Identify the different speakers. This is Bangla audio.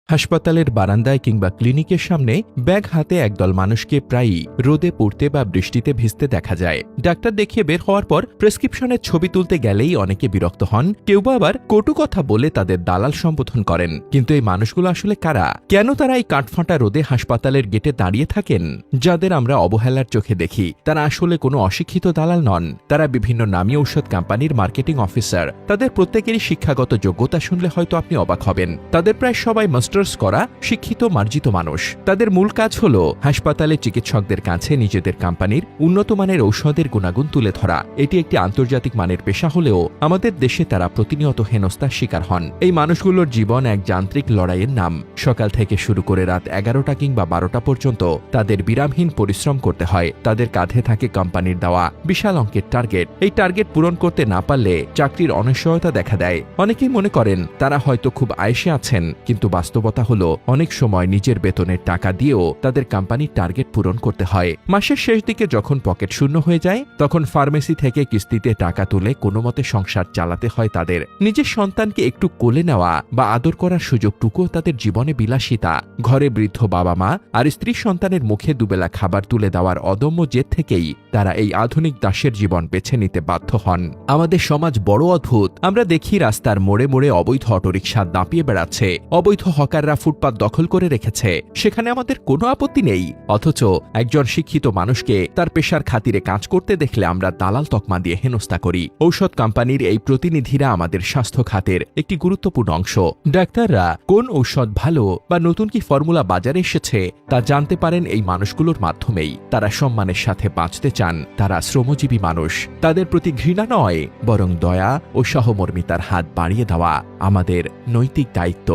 Speaker 1: হাসপাতালের বারান্দায় কিংবা ক্লিনিকের সামনে ব্যাগ হাতে একদল মানুষকে প্রায়ই রোদে পড়তে বা বৃষ্টিতে ভিজতে দেখা যায়। ডাক্তার দেখিয়ে বের হওয়ার পর প্রেসক্রিপশনের ছবি তুলতে গেলেই অনেকে বিরক্ত হন, কেউ বা আবার কটু কথা বলে তাদের দালাল সম্বোধন করেন। কিন্তু এই মানুষগুলো আসলে কারা? কেন তারা এই কাঠফাঁটা রোদে হাসপাতালের গেটে দাঁড়িয়ে থাকেন? যাদের আমরা অবহেলার চোখে দেখি, তারা আসলে কোনো অশিক্ষিত দালাল নন। তারা বিভিন্ন নামী ঔষধ কোম্পানির মার্কেটিং অফিসার। তাদের প্রত্যেকেরই শিক্ষাগত যোগ্যতা শুনলে হয়তো আপনি অবাক হবেন। তাদের প্রায় সবাই মাস্টার্স করা শিক্ষিত মার্জিত মানুষ। তাদের মূল কাজ হল হাসপাতালে চিকিৎসকদের কাছে নিজেদের কোম্পানির উন্নত মানের ঔষধের গুণাগুণ তুলে ধরা। এটি একটি আন্তর্জাতিক মানের পেশা হলেও আমাদের দেশে তারা প্রতিনিয়ত হেনস্থার শিকার হন। এই মানুষগুলোর জীবন এক যান্ত্রিক লড়াইয়ের নাম। সকাল থেকে শুরু করে রাত 11টা কিংবা 12টা পর্যন্ত তাদের বিরামহীন পরিশ্রম করতে হয়। তাদের কাঁধে থাকে কোম্পানির দেওয়া বিশাল অঙ্কের টার্গেট। এই টার্গেট পূরণ করতে না পারলে চাকরির অনিশ্চয়তা দেখা দেয়। অনেকেই মনে করেন তারা হয়তো খুব আয়েশে আছেন, কিন্তু বাস্তবতা হলো অনেক সময় নিজের বেতনের টাকা দিয়েও তাদের কোম্পানির টার্গেট পূরণ করতে হয়। মাসের শেষ দিকে যখন পকেট শূন্য হয়ে যায়, তখন ফার্মেসি থেকে কিস্তিতে টাকা তুলে কোনোমতে সংসার চালাতে হয় তাদের। নিজের সন্তানকে একটু কোলে নেওয়া বা আদর করার সুযোগটুকুও তাদের জীবনে বিলাসিতা। ঘরে বৃদ্ধ বাবা মা আর স্ত্রী সন্তানের মুখে দুবেলা খাবার তুলে দেওয়ার অদম্য জেদ থেকেই তারা এই আধুনিক দাসের জীবন বেছে নিতে বাধ্য হন। আমাদের সমাজ বড় অদ্ভুত। আমরা দেখি রাস্তার মোড়ে মোড়ে অবৈধ অটোরিকশা দাপিয়ে বেড়াচ্ছে, অবৈধ হকাররা ফুটপাত দখল করে রেখেছে। সেখানে আমাদের কোনো আপত্তি নেই, অথচ একজন শিক্ষিত মানুষকে তার পেশার খাতিরে কাজ করতে দেখলে আমরা দালাল তকমা দিয়ে হেনস্থা করি। ঔষধ কোম্পানির এই প্রতিনিধিরা আমাদের স্বাস্থ্য খাতের একটি গুরুত্বপূর্ণ অংশ। ডাক্তাররা কোন ঔষধ ভালো বা নতুন কি ফর্মুলা বাজারে এসেছে তা জানতে পারেন এই মানুষগুলোর মাধ্যমেই। তারা সম্মানের সাথে বাঁচতে চান। তারা শ্রমজীবী মানুষ। তাদের প্রতি ঘৃণা নয়, বরং দয়া ও সহমর্মিতার হাত বাড়িয়ে দেওয়া আমাদের নৈতিক দায়িত্ব।